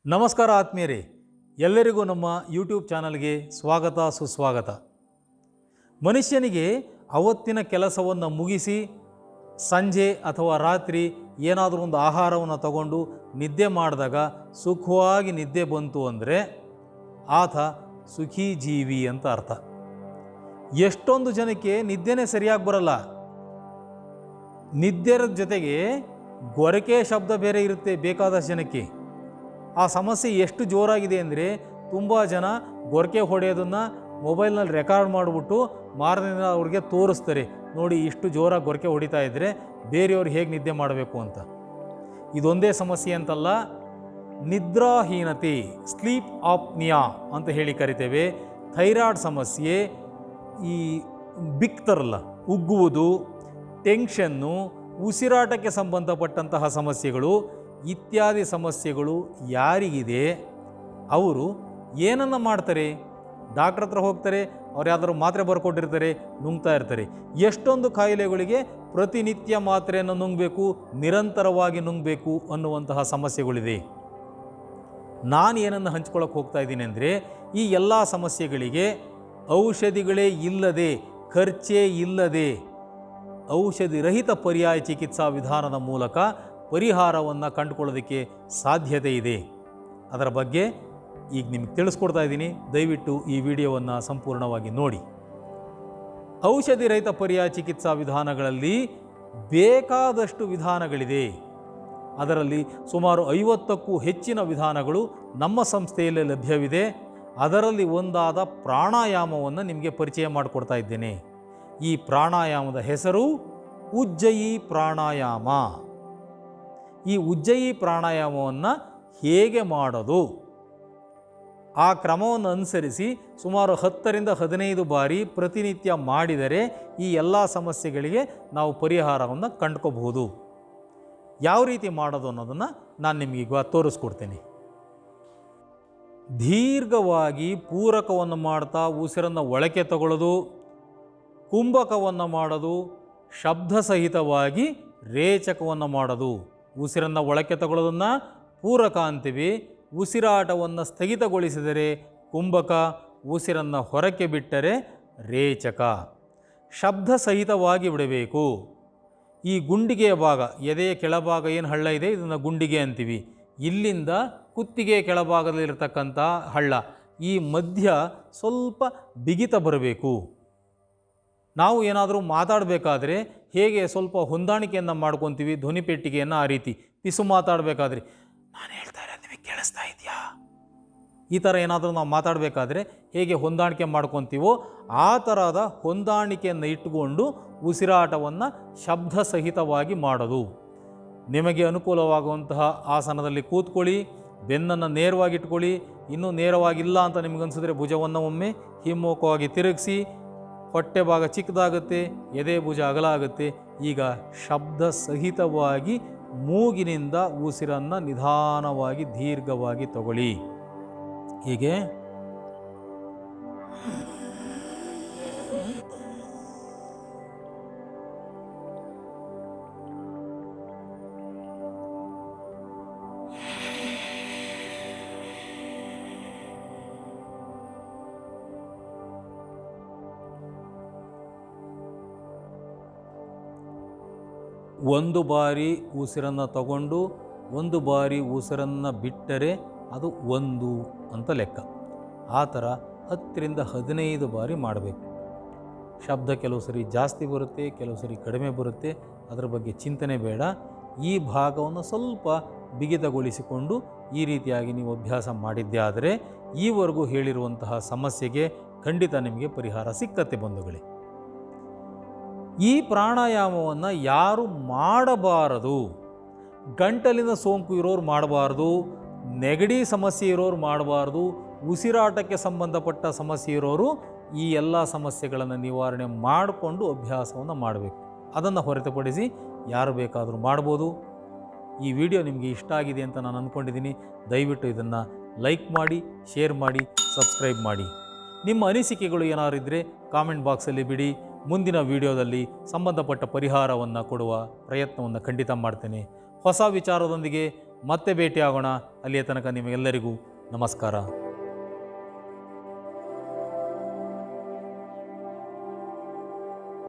ನಮಸ್ಕಾರ ಆತ್ಮೀಯರೇ, ಎಲ್ಲರಿಗೂ ನಮ್ಮ ಯೂಟ್ಯೂಬ್ ಚಾನಲ್ಗೆ ಸ್ವಾಗತ ಸುಸ್ವಾಗತ. ಮನುಷ್ಯನಿಗೆ ಅವತ್ತಿನ ಕೆಲಸವನ್ನು ಮುಗಿಸಿ ಸಂಜೆ ಅಥವಾ ರಾತ್ರಿ ಏನಾದರೂ ಒಂದು ಆಹಾರವನ್ನು ತಗೊಂಡು ನಿದ್ದೆ ಮಾಡಿದಾಗ ಸುಖವಾಗಿ ನಿದ್ದೆ ಬಂತು ಅಂದರೆ ಆತ ಸುಖಿ ಜೀವಿ ಅಂತ ಅರ್ಥ. ಎಷ್ಟೊಂದು ಜನಕ್ಕೆ ನಿದ್ದೆನೇ ಸರಿಯಾಗಿ ಬರಲ್ಲ. ನಿದ್ದೆರ ಜೊತೆಗೆ ಗೊರಕೆ ಶಬ್ದ ಬೇರೆ ಇರುತ್ತೆ ಬೇಕಾದಷ್ಟು ಜನಕ್ಕೆ. ಆ ಸಮಸ್ಯೆ ಎಷ್ಟು ಜೋರಾಗಿದೆ ಅಂದರೆ ತುಂಬ ಜನ ಗೊರಕೆ ಹೊಡೆಯೋದನ್ನು ಮೊಬೈಲ್ನಲ್ಲಿ ರೆಕಾರ್ಡ್ ಮಾಡಿಬಿಟ್ಟು ಮಾರನೇ ದಿನ ಅವ್ರಿಗೆ ತೋರಿಸ್ತಾರೆ, ನೋಡಿ ಇಷ್ಟು ಜೋರಾಗಿ ಗೊರಕೆ ಹೊಡಿತಾ ಇದ್ದರೆ ಬೇರೆಯವ್ರು ಹೇಗೆ ನಿದ್ದೆ ಮಾಡಬೇಕು ಅಂತ. ಇದೊಂದೇ ಸಮಸ್ಯೆ ಅಂತಲ್ಲ, ನಿದ್ರಾಹೀನತೆ, ಸ್ಲೀಪ್ ಆಪ್ನಿಯಾ ಅಂತ ಹೇಳಿ ಕರಿತೇವೆ, ಥೈರಾಯ್ಡ್ ಸಮಸ್ಯೆ, ಈ ಬಿಕ್ತಾರಲ್ಲ ಉಗ್ಗುವುದು, ಟೆನ್ಷನ್ನು, ಉಸಿರಾಟಕ್ಕೆ ಸಂಬಂಧಪಟ್ಟಂತಹ ಸಮಸ್ಯೆಗಳು ಇತ್ಯಾದಿ ಸಮಸ್ಯೆಗಳು ಯಾರಿಗಿದೆ ಅವರು ಏನನ್ನು ಮಾಡ್ತಾರೆ? ಡಾಕ್ಟ್ರ್ ಹತ್ರ ಹೋಗ್ತಾರೆ, ಅವ್ರು ಯಾವ್ದಾದ್ರು ಮಾತ್ರೆ ಬರ್ಕೊಟ್ಟಿರ್ತಾರೆ, ನುಂಗ್ತಾ ಇರ್ತಾರೆ. ಎಷ್ಟೊಂದು ಕಾಯಿಲೆಗಳಿಗೆ ಪ್ರತಿನಿತ್ಯ ಮಾತ್ರೆಯನ್ನು ನುಂಗಬೇಕು, ನಿರಂತರವಾಗಿ ನುಂಗಬೇಕು ಅನ್ನುವಂತಹ ಸಮಸ್ಯೆಗಳಿದೆ. ನಾನು ಏನನ್ನು ಹಂಚ್ಕೊಳ್ಳೋಕೆ ಹೋಗ್ತಾ ಇದ್ದೀನಿ ಅಂದರೆ, ಈ ಎಲ್ಲ ಸಮಸ್ಯೆಗಳಿಗೆ ಔಷಧಿಗಳೇ ಇಲ್ಲದೆ, ಖರ್ಚೇ ಇಲ್ಲದೆ ಔಷಧಿ ರಹಿತ ಪರ್ಯಾಯ ಚಿಕಿತ್ಸಾ ವಿಧಾನದ ಮೂಲಕ ಪರಿಹಾರವನ್ನು ಕಂಡುಕೊಳ್ಳೋದಕ್ಕೆ ಸಾಧ್ಯತೆ ಇದೆ. ಅದರ ಬಗ್ಗೆ ಈಗ ನಿಮಗೆ ತಿಳಿಸ್ಕೊಡ್ತಾ ಇದ್ದೀನಿ, ದಯವಿಟ್ಟು ಈ ವಿಡಿಯೋವನ್ನು ಸಂಪೂರ್ಣವಾಗಿ ನೋಡಿ. ಔಷಧಿ ರಹಿತ ಪರ್ಯಾಯ ಚಿಕಿತ್ಸಾ ವಿಧಾನಗಳಲ್ಲಿ ಬೇಕಾದಷ್ಟು ವಿಧಾನಗಳಿದೆ. ಅದರಲ್ಲಿ ಸುಮಾರು 50ಕ್ಕೂ ಹೆಚ್ಚಿನ ವಿಧಾನಗಳು ನಮ್ಮ ಸಂಸ್ಥೆಯಲ್ಲಿ ಲಭ್ಯವಿದೆ. ಅದರಲ್ಲಿ ಒಂದಾದ ಪ್ರಾಣಾಯಾಮವನ್ನು ನಿಮಗೆ ಪರಿಚಯ ಮಾಡಿಕೊಡ್ತಾ ಇದ್ದೇನೆ. ಈ ಪ್ರಾಣಾಯಾಮದ ಹೆಸರು ಉಜ್ಜಯಿ ಪ್ರಾಣಾಯಾಮ. ಈ ಉಜ್ಜಯಿ ಪ್ರಾಣಾಯಾಮವನ್ನು ಹೇಗೆ ಮಾಡೋದು, ಆ ಕ್ರಮವನ್ನು ಅನುಸರಿಸಿ ಸುಮಾರು 10ರಿಂದ 15 ಬಾರಿ ಪ್ರತಿನಿತ್ಯ ಮಾಡಿದರೆ ಈ ಎಲ್ಲ ಸಮಸ್ಯೆಗಳಿಗೆ ನಾವು ಪರಿಹಾರವನ್ನು ಕಂಡುಕೋಬಹುದು. ಯಾವ ರೀತಿ ಮಾಡೋದು ಅನ್ನೋದನ್ನು ನಾನು ನಿಮಗೀಗ ತೋರಿಸ್ಕೊಡ್ತೇನೆ. ದೀರ್ಘವಾಗಿ ಪೂರಕವನ್ನು ಮಾಡ್ತಾ ಉಸಿರನ್ನು ಒಳಕ್ಕೆ ತಗೊಳ್ಳೋದು, ಕುಂಭಕವನ್ನು ಮಾಡೋದು, ಶಬ್ದ ಸಹಿತವಾಗಿ ರೇಚಕವನ್ನು ಮಾಡೋದು. ಉಸಿರನ್ನು ಒಳಕ್ಕೆ ತಗೊಳ್ಳೋದನ್ನು ಪೂರಕ ಅಂತೀವಿ, ಉಸಿರಾಟವನ್ನು ಸ್ಥಗಿತಗೊಳಿಸಿದರೆ ಕುಂಭಕ, ಉಸಿರನ್ನು ಹೊರಕ್ಕೆ ಬಿಟ್ಟರೆ ರೇಚಕ. ಶಬ್ದ ಸಹಿತವಾಗಿ ಬಿಡಬೇಕು. ಈ ಗುಂಡಿಗೆಯ ಭಾಗ, ಎದೆಯ ಕೆಳಭಾಗ ಏನು ಹಳ್ಳ ಇದೆ ಇದನ್ನು ಗುಂಡಿಗೆ ಅಂತೀವಿ. ಇಲ್ಲಿಂದ ಕುತ್ತಿಗೆ ಕೆಳಭಾಗದಲ್ಲಿರ್ತಕ್ಕಂಥ ಹಳ್ಳ, ಈ ಮಧ್ಯ ಸ್ವಲ್ಪ ಬಿಗಿತ ಬರಬೇಕು. ನಾವು ಏನಾದರೂ ಮಾತಾಡಬೇಕಾದ್ರೆ ಹೇಗೆ ಸ್ವಲ್ಪ ಹೊಂದಾಣಿಕೆಯನ್ನು ಮಾಡ್ಕೊತೀವಿ ಧ್ವನಿಪೆಟ್ಟಿಗೆಯನ್ನು, ಆ ರೀತಿ ಪಿಸು ಮಾತಾಡಬೇಕಾದ್ರೆ ನಾನು ಹೇಳ್ತಾ ಇರೋದು ನಿಮಗೆ ಕೇಳಿಸ್ತಾ ಇದೆಯಾ, ಈ ಥರ ಏನಾದರೂ ನಾವು ಮಾತಾಡಬೇಕಾದ್ರೆ ಹೇಗೆ ಹೊಂದಾಣಿಕೆ ಮಾಡ್ಕೊತೀವೋ ಆ ಥರದ ಹೊಂದಾಣಿಕೆಯನ್ನು ಇಟ್ಟುಕೊಂಡು ಉಸಿರಾಟವನ್ನು ಶಬ್ದ ಸಹಿತವಾಗಿ ಮಾಡೋದು. ನಿಮಗೆ ಅನುಕೂಲವಾಗುವಂತಹ ಆಸನದಲ್ಲಿ ಕೂತ್ಕೊಳ್ಳಿ, ಬೆನ್ನನ್ನು ನೇರವಾಗಿ ಇಟ್ಕೊಳ್ಳಿ. ಇನ್ನೂ ನೇರವಾಗಿಲ್ಲ ಅಂತ ನಿಮಗನ್ಸಿದ್ರೆ ಭುಜವನ್ನು ಒಮ್ಮೆ ಹಿಮ್ಮುಖವಾಗಿ ತಿರುಗಿಸಿ. ಹೊಟ್ಟೆ ಭಾಗ ಚಿಕ್ಕದಾಗುತ್ತೆ, ಎದೆ ಭುಜ ಅಗಲ ಆಗುತ್ತೆ. ಈಗ ಶಬ್ದ ಸಹಿತವಾಗಿ ಮೂಗಿನಿಂದ ಉಸಿರನ್ನು ನಿಧಾನವಾಗಿ ದೀರ್ಘವಾಗಿ ತಗೊಳ್ಳಿ. ಹೀಗೆ ಒಂದು ಬಾರಿ ಉಸಿರನ್ನು ತಗೊಂಡು ಒಂದು ಬಾರಿ ಉಸಿರನ್ನು ಬಿಟ್ಟರೆ ಅದು 1 ಅಂತ ಲೆಕ್ಕ. ಆ ಥರ 10ರಿಂದ 15 ಬಾರಿ ಮಾಡಬೇಕು. ಶಬ್ದ ಕೆಲವು ಸರಿ ಜಾಸ್ತಿ ಬರುತ್ತೆ, ಕೆಲವು ಸರಿ ಕಡಿಮೆ ಬರುತ್ತೆ, ಅದರ ಬಗ್ಗೆ ಚಿಂತನೆ ಬೇಡ. ಈ ಭಾಗವನ್ನು ಸ್ವಲ್ಪ ಬಿಗಿತಗೊಳಿಸಿಕೊಂಡು ಈ ರೀತಿಯಾಗಿ ನೀವು ಅಭ್ಯಾಸ ಮಾಡಿದ್ದೇ ಆದರೆ ಈವರೆಗೂ ಹೇಳಿರುವಂತಹ ಸಮಸ್ಯೆಗೆ ಖಂಡಿತ ನಿಮಗೆ ಪರಿಹಾರ ಸಿಕ್ಕತ್ತೆ ಬಂಧುಗಳೇ. ಈ ಪ್ರಾಣಾಯಾಮವನ್ನು ಯಾರು ಮಾಡಬಾರದು? ಗಂಟಲಿನ ಸೋಂಕು ಇರೋರು ಮಾಡಬಾರ್ದು, ನೆಗಡಿ ಸಮಸ್ಯೆ ಇರೋರು ಮಾಡಬಾರ್ದು, ಉಸಿರಾಟಕ್ಕೆ ಸಂಬಂಧಪಟ್ಟ ಸಮಸ್ಯೆ ಇರೋರು ಈ ಎಲ್ಲ ಸಮಸ್ಯೆಗಳನ್ನು ನಿವಾರಣೆ ಮಾಡಿಕೊಂಡು ಅಭ್ಯಾಸವನ್ನು ಮಾಡಬೇಕು. ಅದನ್ನು ಹೊರತುಪಡಿಸಿ ಯಾರು ಬೇಕಾದರೂ ಮಾಡ್ಬೋದು. ಈ ವಿಡಿಯೋ ನಿಮಗೆ ಇಷ್ಟ ಆಗಿದೆ ಅಂತ ನಾನು ಅಂದ್ಕೊಂಡಿದ್ದೀನಿ. ದಯವಿಟ್ಟು ಇದನ್ನು ಲೈಕ್ ಮಾಡಿ, ಶೇರ್ ಮಾಡಿ, ಸಬ್ಸ್ಕ್ರೈಬ್ ಮಾಡಿ. ನಿಮ್ಮ ಅನಿಸಿಕೆಗಳು ಏನಾದ್ರು ಇದ್ದರೆ ಕಾಮೆಂಟ್ ಬಾಕ್ಸಲ್ಲಿ ಬಿಡಿ. ಮುಂದಿನ ವಿಡಿಯೋದಲ್ಲಿ ಸಂಬಂಧಪಟ್ಟ ಪರಿಹಾರವನ್ನು ಕೊಡುವ ಪ್ರಯತ್ನವನ್ನು ಖಂಡಿತ ಮಾಡ್ತೇನೆ. ಹೊಸ ವಿಚಾರದೊಂದಿಗೆ ಮತ್ತೆ ಭೇಟಿಯಾಗೋಣ. ಅಲ್ಲಿಯ ತನಕ ನಿಮಗೆಲ್ಲರಿಗೂ ನಮಸ್ಕಾರ.